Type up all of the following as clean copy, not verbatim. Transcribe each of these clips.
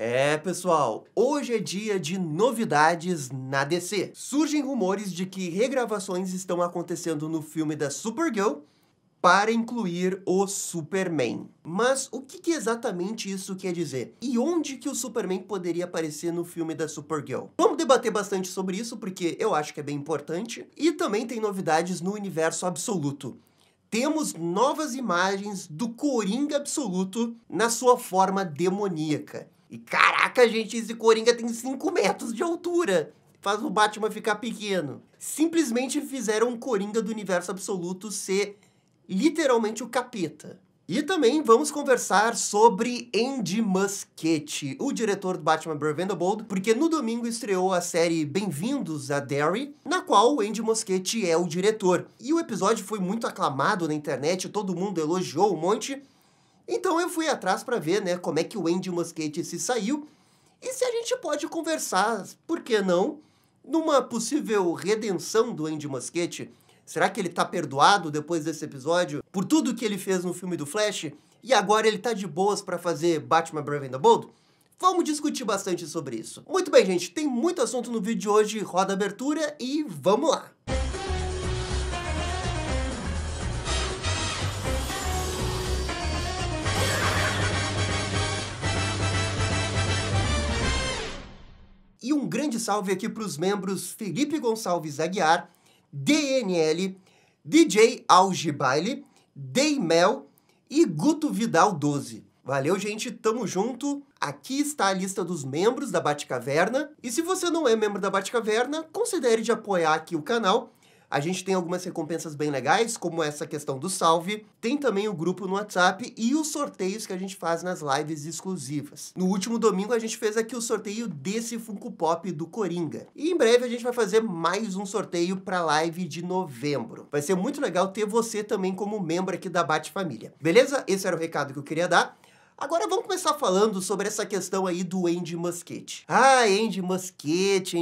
É, pessoal, hoje é dia de novidades na DC. Surgem rumores de que regravações estão acontecendo no filme da Supergirl para incluir o Superman. Mas o que exatamente isso quer dizer? E onde que o Superman poderia aparecer no filme da Supergirl? Vamos debater bastante sobre isso, porque eu acho que é bem importante. E também tem novidades no universo absoluto. Temos novas imagens do Coringa Absoluto na sua forma demoníaca. E caraca, gente, esse Coringa tem 5 metros de altura. Faz o Batman ficar pequeno. Simplesmente fizeram um Coringa do universo absoluto ser literalmente o capeta. E também vamos conversar sobre Andy Muschietti, o diretor do Batman Brave and the Bold, porque no domingo estreou a série Bem-vindos a Derry, na qual o Andy Muschietti é o diretor. E o episódio foi muito aclamado na internet, todo mundo elogiou um monte. Então eu fui atrás para ver, né, como é que o Andy Muschietti se saiu e se a gente pode conversar, por que não, numa possível redenção do Andy Muschietti. Será que ele tá perdoado depois desse episódio por tudo que ele fez no filme do Flash e agora ele tá de boas para fazer Batman Brave and the Bold? Vamos discutir bastante sobre isso. Muito bem, gente, tem muito assunto no vídeo de hoje, roda a abertura e vamos lá! E um grande salve aqui para os membros Felipe Gonçalves Aguiar, DNL, DJ Algibaile, Deimel e Guto Vidal 12. Valeu, gente, tamo junto. Aqui está a lista dos membros da Batcaverna. E se você não é membro da Batcaverna, considere de apoiar aqui o canal. A gente tem algumas recompensas bem legais, como essa questão do salve. Tem também o grupo no WhatsApp e os sorteios que a gente faz nas lives exclusivas. No último domingo a gente fez aqui o sorteio desse Funko Pop do Coringa. E em breve a gente vai fazer mais um sorteio para a live de novembro. Vai ser muito legal ter você também como membro aqui da Batfamília. Beleza? Esse era o recado que eu queria dar. Agora vamos começar falando sobre essa questão aí do Andy Muschietti. Ah, Andy Muschietti.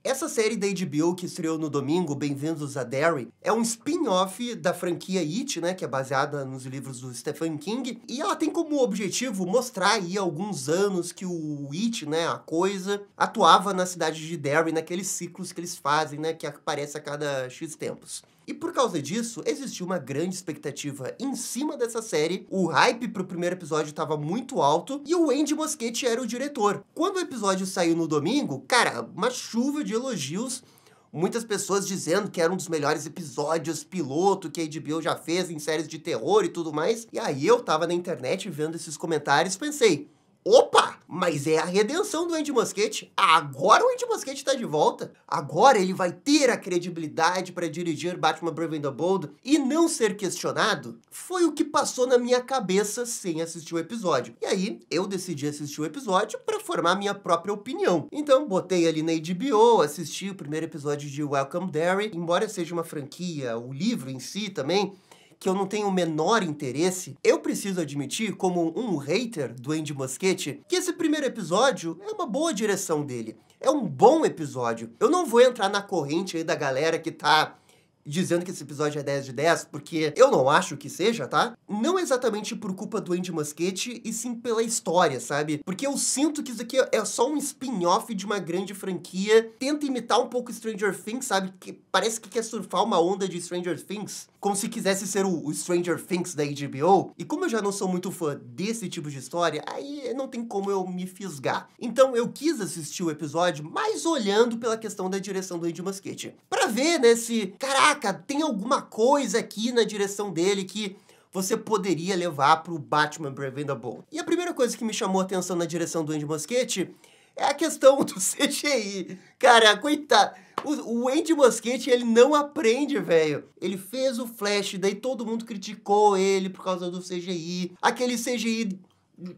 Essa série da HBO que estreou no domingo, Bem-vindos a Derry, é um spin-off da franquia It, né, que é baseada nos livros do Stephen King, e ela tem como objetivo mostrar aí alguns anos que o It, né, a coisa, atuava na cidade de Derry, naqueles ciclos que eles fazem, né, que aparece a cada X tempos. E por causa disso, existiu uma grande expectativa em cima dessa série, o hype pro primeiro episódio estava muito alto, e o Andy Muschietti era o diretor. Quando o episódio saiu no domingo, cara, uma chuva de elogios, muitas pessoas dizendo que era um dos melhores episódios piloto que a HBO já fez em séries de terror e tudo mais, e aí eu tava na internet vendo esses comentários e pensei, opa, mas é a redenção do Andy Muschietti. Agora o Andy Muschietti tá de volta. Agora ele vai ter a credibilidade para dirigir Batman Brave and the Bold e não ser questionado. Foi o que passou na minha cabeça sem assistir o episódio. E aí eu decidi assistir o episódio para formar minha própria opinião. Então botei ali na HBO, assisti o primeiro episódio de Welcome Derry. Embora seja uma franquia, o livro em si também, que eu não tenho o menor interesse, eu preciso admitir, como um hater do Andy Muschietti, que esse primeiro episódio é uma boa direção dele. É um bom episódio. Eu não vou entrar na corrente aí da galera que tá dizendo que esse episódio é 10 de 10, porque eu não acho que seja, tá? Não exatamente por culpa do Andy Muschietti, e sim pela história, sabe? Porque eu sinto que isso aqui é só um spin-off de uma grande franquia, tenta imitar um pouco Stranger Things, sabe? Que parece que quer surfar uma onda de Stranger Things, como se quisesse ser o Stranger Things da HBO. E como eu já não sou muito fã desse tipo de história, aí não tem como eu me fisgar. Então eu quis assistir o episódio, mas olhando pela questão da direção do Andy Muschietti. Pra ver, né, se, caraca, tem alguma coisa aqui na direção dele que você poderia levar pro Batman Brave and the Bold. E a primeira coisa que me chamou a atenção na direção do Andy Muschietti é a questão do CGI. Cara, coitado. O Andy Muschietti, ele não aprende, velho. Ele fez o Flash, daí todo mundo criticou ele por causa do CGI. Aquele CGI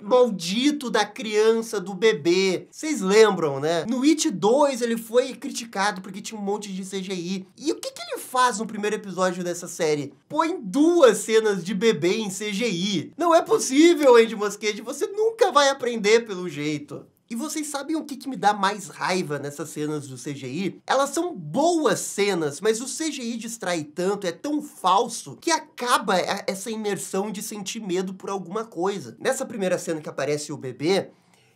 maldito da criança, do bebê. Vocês lembram, né? No It 2 ele foi criticado porque tinha um monte de CGI. E o que ele faz no primeiro episódio dessa série? Põe 2 cenas de bebê em CGI. Não é possível, Andy Muschietti. Você nunca vai aprender pelo jeito. E vocês sabem o que me dá mais raiva nessas cenas do CGI? Elas são boas cenas, mas o CGI distrai tanto, é tão falso, que acaba essa imersão de sentir medo por alguma coisa. Nessa primeira cena que aparece o bebê,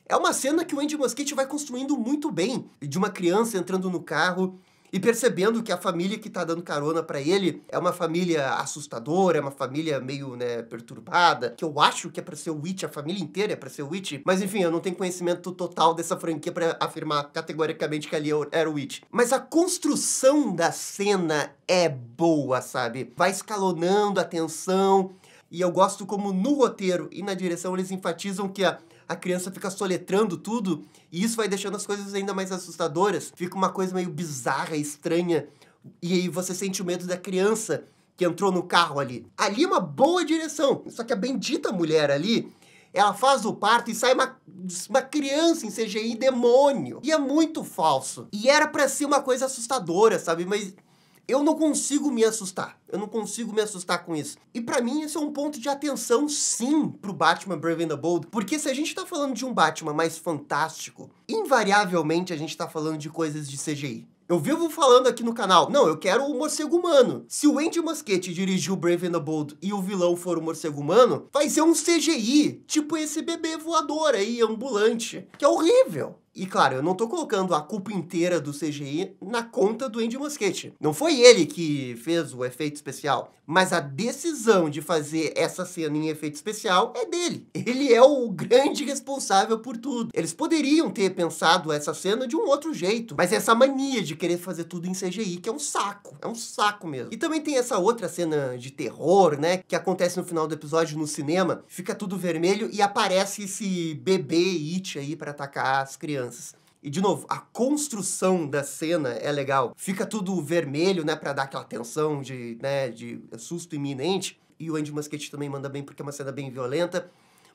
É uma cena que o Andy Muschietti vai construindo muito bem, de uma criança entrando no carro e percebendo que a família que tá dando carona pra ele é uma família assustadora, é uma família meio, né, perturbada, que eu acho que é pra ser o It, a família inteira é pra ser o It, mas enfim, eu não tenho conhecimento total dessa franquia pra afirmar categoricamente que ali era o It. Mas a construção da cena é boa, sabe? Vai escalonando a tensão, e eu gosto como no roteiro e na direção eles enfatizam que a criança fica soletrando tudo, e isso vai deixando as coisas ainda mais assustadoras. Fica uma coisa meio bizarra, estranha, e aí você sente o medo da criança que entrou no carro ali. Ali é uma boa direção, só que a bendita mulher ali, ela faz o parto e sai uma criança em CGI demônio. E é muito falso. E era pra ser uma coisa assustadora, sabe? Mas eu não consigo me assustar. Eu não consigo me assustar com isso. E pra mim isso é um ponto de atenção, sim, pro Batman Brave and the Bold. Porque se a gente tá falando de um Batman mais fantástico, invariavelmente a gente tá falando de coisas de CGI. Eu vivo falando aqui no canal, não, eu quero o morcego humano. Se o Andy Muschietti dirigir o Brave and the Bold e o vilão for o morcego humano, vai ser um CGI, tipo esse bebê voador aí, ambulante, que é horrível. E claro, eu não tô colocando a culpa inteira do CGI na conta do Andy Muschietti. Não foi ele que fez o efeito especial, mas a decisão de fazer essa cena em efeito especial é dele. Ele é o grande responsável por tudo. Eles poderiam ter pensado essa cena de um outro jeito, mas essa mania de querer fazer tudo em CGI, que é um saco mesmo. E também tem essa outra cena de terror, né, que acontece no final do episódio no cinema, fica tudo vermelho e aparece esse bebê It aí pra atacar as crianças. E, de novo, a construção da cena é legal. Fica tudo vermelho, né, pra dar aquela tensão de susto iminente. E o Andy Muschietti também manda bem porque é uma cena bem violenta.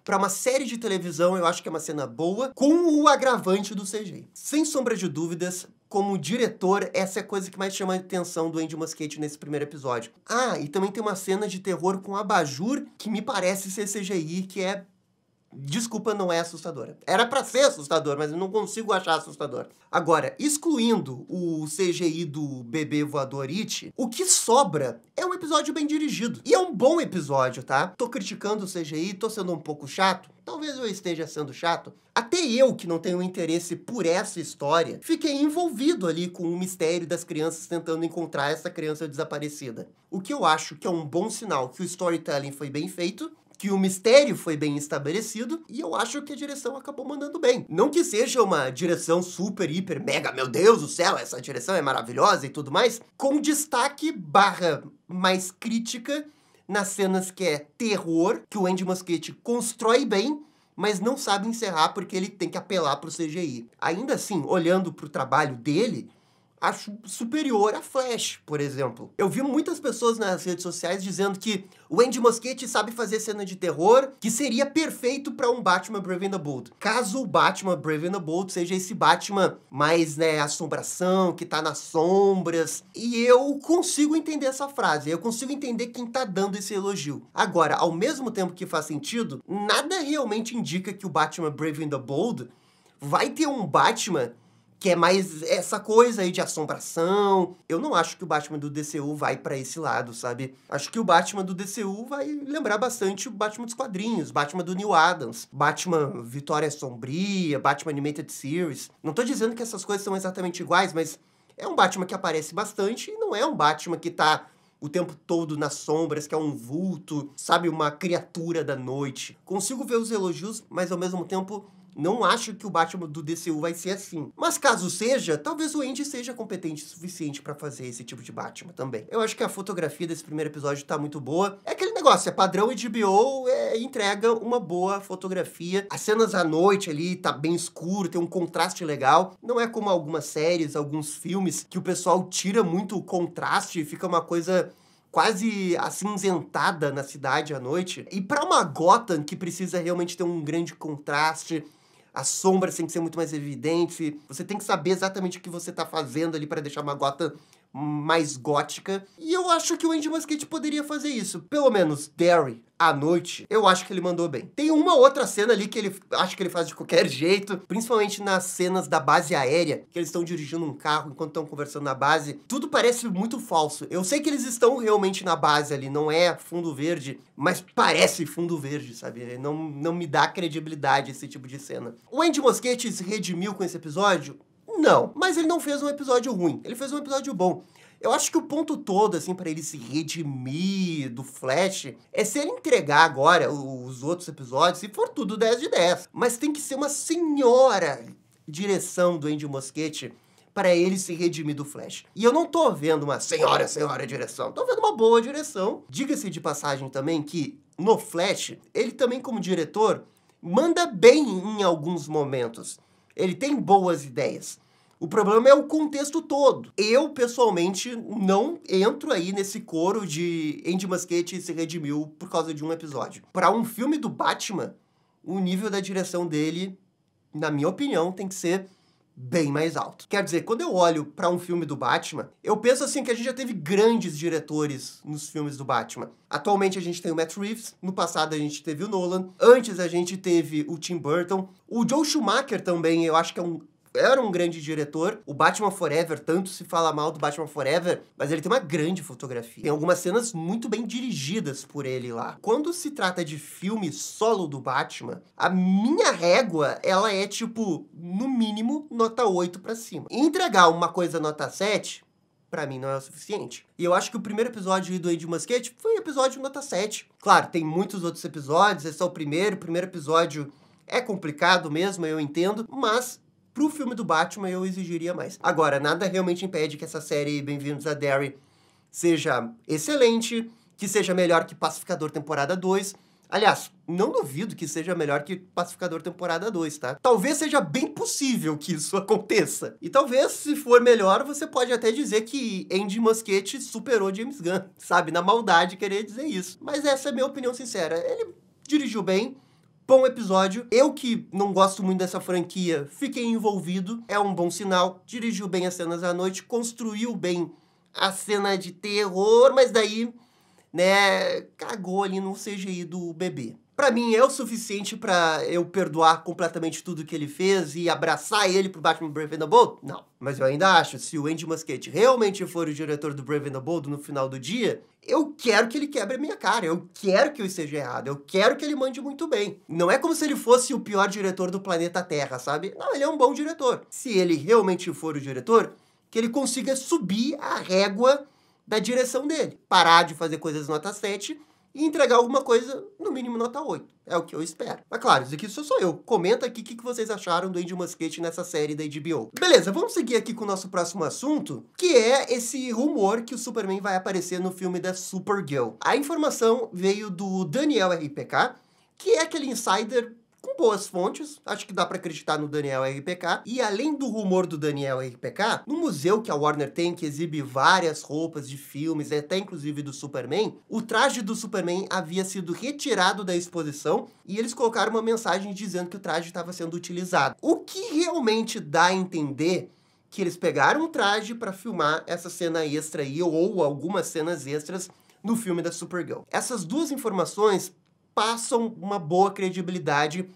Pra uma série de televisão, eu acho que é uma cena boa, com o agravante do CGI. Sem sombra de dúvidas, como diretor, essa é a coisa que mais chama a atenção do Andy Muschietti nesse primeiro episódio. Ah, e também tem uma cena de terror com abajur, que me parece ser CGI, que é... Desculpa, não é assustadora. Era pra ser assustador, mas eu não consigo achar assustador. Agora, excluindo o CGI do bebê voador It, o que sobra é um episódio bem dirigido. E é um bom episódio, tá? Tô criticando o CGI, tô sendo um pouco chato. Talvez eu esteja sendo chato. Até eu, que não tenho interesse por essa história, fiquei envolvido ali com o mistério das crianças tentando encontrar essa criança desaparecida. O que eu acho que é um bom sinal que o storytelling foi bem feito, que o mistério foi bem estabelecido, e eu acho que a direção acabou mandando bem. Não que seja uma direção super, hiper, mega, meu Deus do céu, essa direção é maravilhosa e tudo mais, com destaque barra mais crítica nas cenas que é terror, que o Andy Muschietti constrói bem, mas não sabe encerrar porque ele tem que apelar pro CGI. Ainda assim, olhando pro trabalho dele, acho superior a Flash, por exemplo. Eu vi muitas pessoas nas redes sociais dizendo que o Andy Muschietti sabe fazer cena de terror, que seria perfeito para um Batman Brave and the Bold. Caso o Batman Brave and the Bold seja esse Batman mais, né, assombração, que tá nas sombras. E eu consigo entender essa frase, eu consigo entender quem tá dando esse elogio. Agora, ao mesmo tempo que faz sentido, nada realmente indica que o Batman Brave and the Bold vai ter um Batman que é mais essa coisa aí de assombração. Eu não acho que o Batman do DCU vai pra esse lado, sabe? Acho que o Batman do DCU vai lembrar bastante o Batman dos quadrinhos, Batman do Neil Adams, Batman Vitória Sombria, Batman Animated Series. Não tô dizendo que essas coisas são exatamente iguais, mas é um Batman que aparece bastante e não é um Batman que tá o tempo todo nas sombras, que é um vulto, sabe? Uma criatura da noite. Consigo ver os elogios, mas ao mesmo tempo não acho que o Batman do DCU vai ser assim. Mas caso seja, talvez o Andy seja competente o suficiente pra fazer esse tipo de Batman também. Eu acho que a fotografia desse primeiro episódio tá muito boa. É aquele negócio, é padrão HBO, entrega uma boa fotografia. As cenas à noite ali, tá bem escuro, tem um contraste legal. Não é como algumas séries, alguns filmes, que o pessoal tira muito o contraste e fica uma coisa quase acinzentada na cidade à noite. E pra uma Gotham que precisa realmente ter um grande contraste, as sombras têm que ser muito mais evidentes, você tem que saber exatamente o que você tá fazendo ali pra deixar uma Gotham mais gótica. E eu acho que o Andy Muschietti poderia fazer isso. Pelo menos Derry, à noite, eu acho que ele mandou bem. Tem uma outra cena ali que ele acho que ele faz de qualquer jeito, principalmente nas cenas da base aérea, que eles estão dirigindo um carro enquanto estão conversando na base. Tudo parece muito falso. Eu sei que eles estão realmente na base ali, não é fundo verde, mas parece fundo verde, sabe? Não me dá credibilidade esse tipo de cena. O Andy Muschietti se redimiu com esse episódio? Não, mas ele não fez um episódio ruim, ele fez um episódio bom. Eu acho que o ponto todo, assim, pra ele se redimir do Flash é se ele entregar agora os outros episódios, se for tudo 10 de 10. Mas tem que ser uma senhora direção do Andy Muschietti para ele se redimir do Flash. E eu não tô vendo uma senhora direção, tô vendo uma boa direção. Diga-se de passagem também que no Flash, ele também como diretor manda bem em alguns momentos. Ele tem boas ideias. O problema é o contexto todo. Eu, pessoalmente, não entro aí nesse coro de Andy Muschietti se redimiu por causa de um episódio. Para um filme do Batman, o nível da direção dele, na minha opinião, tem que ser bem mais alto. Quer dizer, quando eu olho para um filme do Batman, eu penso assim que a gente já teve grandes diretores nos filmes do Batman. Atualmente a gente tem o Matt Reeves, no passado a gente teve o Nolan, antes a gente teve o Tim Burton, o Joel Schumacher também, eu acho que era um grande diretor. O Batman Forever, tanto se fala mal do Batman Forever, mas ele tem uma grande fotografia. Tem algumas cenas muito bem dirigidas por ele lá. Quando se trata de filme solo do Batman, a minha régua, ela é tipo, no mínimo, nota 8 pra cima. E entregar uma coisa nota 7, pra mim não é o suficiente. E eu acho que o primeiro episódio do Andy Muschietti foi um episódio nota 7. Claro, tem muitos outros episódios, esse é o primeiro episódio é complicado mesmo, eu entendo, mas pro filme do Batman, eu exigiria mais. Agora, nada realmente impede que essa série Bem-vindos a Derry seja excelente, que seja melhor que Pacificador temporada 2. Aliás, não duvido que seja melhor que Pacificador temporada 2, tá? Talvez seja bem possível que isso aconteça. E talvez, se for melhor, você pode até dizer que Andy Muschietti superou James Gunn, sabe? Na maldade querer dizer isso. Mas essa é a minha opinião sincera. Ele dirigiu bem, bom episódio. Eu que não gosto muito dessa franquia, fiquei envolvido. É um bom sinal. Dirigiu bem as cenas à noite, construiu bem a cena de terror, mas daí, né, cagou ali no CGI do bebê. Pra mim é o suficiente pra eu perdoar completamente tudo que ele fez e abraçar ele pro Batman Brave and the Bold? Não. Mas eu ainda acho, se o Andy Muschietti realmente for o diretor do Brave and the Bold no final do dia, eu quero que ele quebre a minha cara, eu quero que eu esteja errado, eu quero que ele mande muito bem. Não é como se ele fosse o pior diretor do planeta Terra, sabe? Não, ele é um bom diretor. Se ele realmente for o diretor, que ele consiga subir a régua da direção dele. Parar de fazer coisas nota 7 e entregar alguma coisa, no mínimo, nota 8. É o que eu espero. Mas claro, isso aqui só sou eu. Comenta aqui o que vocês acharam do Andy Muschietti nessa série da HBO. Beleza, vamos seguir aqui com o nosso próximo assunto, que é esse rumor que o Superman vai aparecer no filme da Supergirl. A informação veio do Daniel RPK, que é aquele insider com boas fontes, acho que dá pra acreditar no Daniel RPK. E além do rumor do Daniel RPK, no museu que a Warner tem, que exibe várias roupas de filmes, até inclusive do Superman, o traje do Superman havia sido retirado da exposição e eles colocaram uma mensagem dizendo que o traje estava sendo utilizado. O que realmente dá a entender que eles pegaram o traje para filmar essa cena extra aí, ou algumas cenas extras no filme da Supergirl. Essas duas informações passam uma boa credibilidade.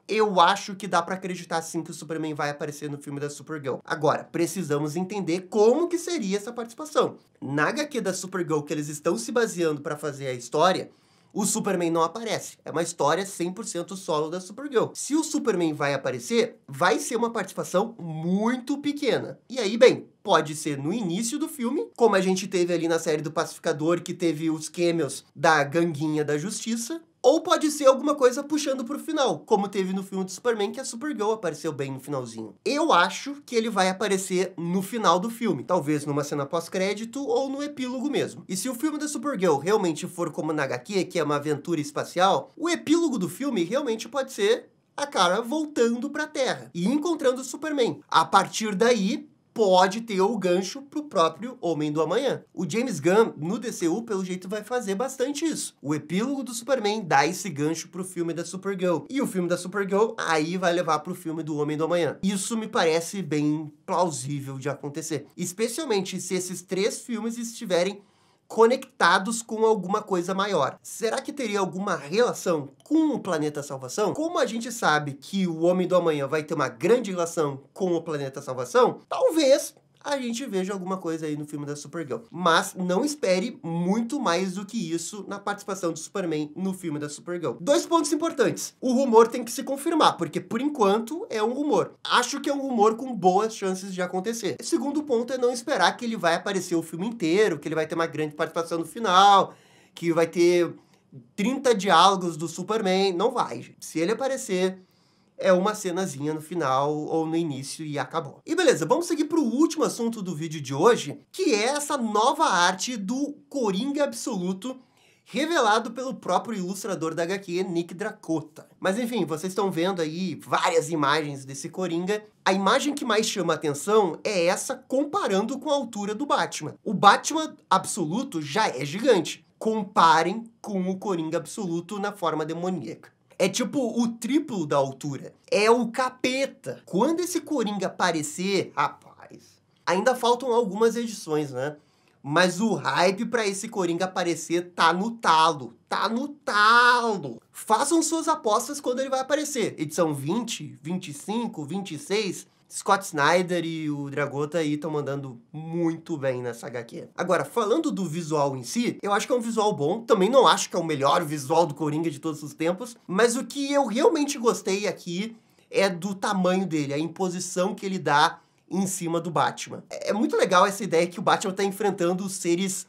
Eu acho que dá pra acreditar sim que o Superman vai aparecer no filme da Supergirl. Agora, precisamos entender como que seria essa participação. Na HQ da Supergirl que eles estão se baseando pra fazer a história, o Superman não aparece. É uma história 100% solo da Supergirl. Se o Superman vai aparecer, vai ser uma participação muito pequena. E aí, bem, pode ser no início do filme, como a gente teve ali na série do Pacificador, que teve os cameos da Ganguinha da Justiça, ou pode ser alguma coisa puxando pro final, como teve no filme do Superman, que a Supergirl apareceu bem no finalzinho. Eu acho que ele vai aparecer no final do filme, talvez numa cena pós-crédito ou no epílogo mesmo. E se o filme da Supergirl realmente for como na HQ, que é uma aventura espacial, o epílogo do filme realmente pode ser a Kara voltando pra Terra e encontrando o Superman. A partir daí, pode ter o gancho pro próprio Homem do Amanhã. O James Gunn, no DCU, pelo jeito, vai fazer bastante isso. O epílogo do Superman dá esse gancho pro filme da Supergirl. E o filme da Supergirl, aí vai levar pro filme do Homem do Amanhã. Isso me parece bem plausível de acontecer. Especialmente se esses três filmes estiverem conectados com alguma coisa maior. Será que teria alguma relação com o Planeta Salvação? Como a gente sabe que o Homem do Amanhã vai ter uma grande relação com o Planeta Salvação, talvez a gente veja alguma coisa aí no filme da Supergirl. Mas não espere muito mais do que isso na participação do Superman no filme da Supergirl. 2 pontos importantes. O rumor tem que se confirmar, porque por enquanto é um rumor. Acho que é um rumor com boas chances de acontecer. O segundo ponto é não esperar que ele vai aparecer o filme inteiro, que ele vai ter uma grande participação no final, que vai ter 30 diálogos do Superman. Não vai, gente. Se ele aparecer, é uma cenazinha no final ou no início e acabou. E beleza, vamos seguir para o último assunto do vídeo de hoje, que é essa nova arte do Coringa Absoluto, revelado pelo próprio ilustrador da HQ, Nick Dracota. Mas enfim, vocês estão vendo aí várias imagens desse Coringa. A imagem que mais chama a atenção é essa comparando com a altura do Batman. O Batman Absoluto já é gigante. Comparem com o Coringa Absoluto na forma demoníaca. É tipo o triplo da altura. É o capeta. Quando esse Coringa aparecer, rapaz, ainda faltam algumas edições, né? Mas o hype pra esse Coringa aparecer tá no talo. Tá no talo. Façam suas apostas quando ele vai aparecer. Edição 20, 25, 26... Scott Snyder e o Dragota aí estão mandando muito bem nessa HQ. Agora, falando do visual em si, eu acho que é um visual bom. Também não acho que é o melhor visual do Coringa de todos os tempos. Mas o que eu realmente gostei aqui é do tamanho dele, a imposição que ele dá em cima do Batman. É muito legal essa ideia que o Batman tá enfrentando os seres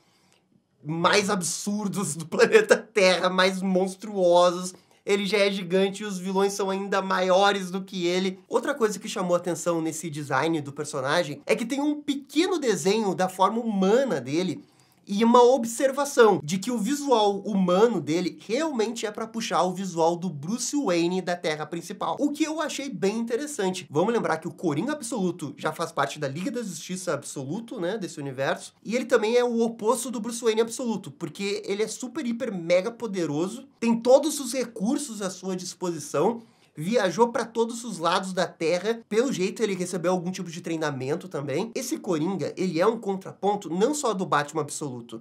mais absurdos do planeta Terra, mais monstruosos. Ele já é gigante e os vilões são ainda maiores do que ele. Outra coisa que chamou atenção nesse design do personagem é que tem um pequeno desenho da forma humana dele e uma observação de que o visual humano dele realmente é para puxar o visual do Bruce Wayne da Terra principal. O que eu achei bem interessante. Vamos lembrar que o Coringa Absoluto já faz parte da Liga da Justiça Absoluto, né, desse universo. E ele também é o oposto do Bruce Wayne Absoluto, porque ele é super, hiper, mega poderoso, tem todos os recursos à sua disposição, viajou para todos os lados da Terra. Pelo jeito, ele recebeu algum tipo de treinamento também. Esse Coringa, ele é um contraponto não só do Batman Absoluto,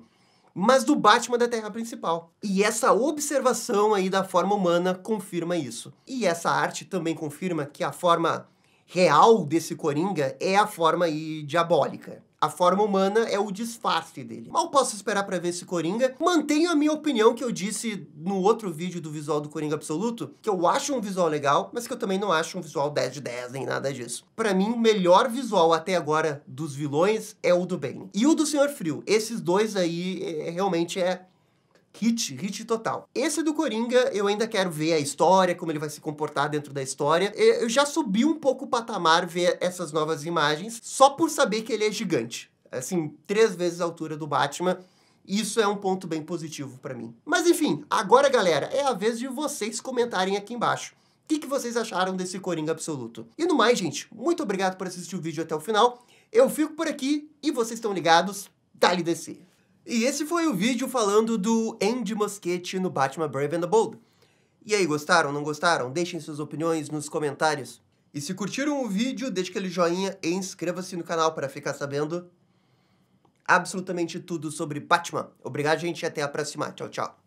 mas do Batman da Terra principal. E essa observação aí da forma humana confirma isso. E essa arte também confirma que a forma real desse Coringa é a forma aí diabólica. A forma humana é o disfarce dele. Mal posso esperar pra ver esse Coringa. Mantenho a minha opinião que eu disse no outro vídeo do visual do Coringa Absoluto, que eu acho um visual legal, mas que eu também não acho um visual 10 de 10, nem nada disso. Pra mim, o melhor visual até agora dos vilões é o do Bane. E o do Senhor Frio. Esses dois aí realmente é hit total. Esse do Coringa, eu ainda quero ver a história, como ele vai se comportar dentro da história. Eu já subi um pouco o patamar ver essas novas imagens, só por saber que ele é gigante. Assim, 3 vezes a altura do Batman. Isso é um ponto bem positivo pra mim. Mas enfim, agora, galera, é a vez de vocês comentarem aqui embaixo. O que vocês acharam desse Coringa Absoluto? E no mais, gente, muito obrigado por assistir o vídeo até o final. Eu fico por aqui e vocês estão ligados, dá-lhe descer. E esse foi o vídeo falando do Andy Muschietti no Batman Brave and the Bold. E aí, gostaram, não gostaram? Deixem suas opiniões nos comentários. E se curtiram o vídeo, deixe aquele joinha e inscreva-se no canal para ficar sabendo absolutamente tudo sobre Batman. Obrigado, gente, e até a próxima. Tchau, tchau.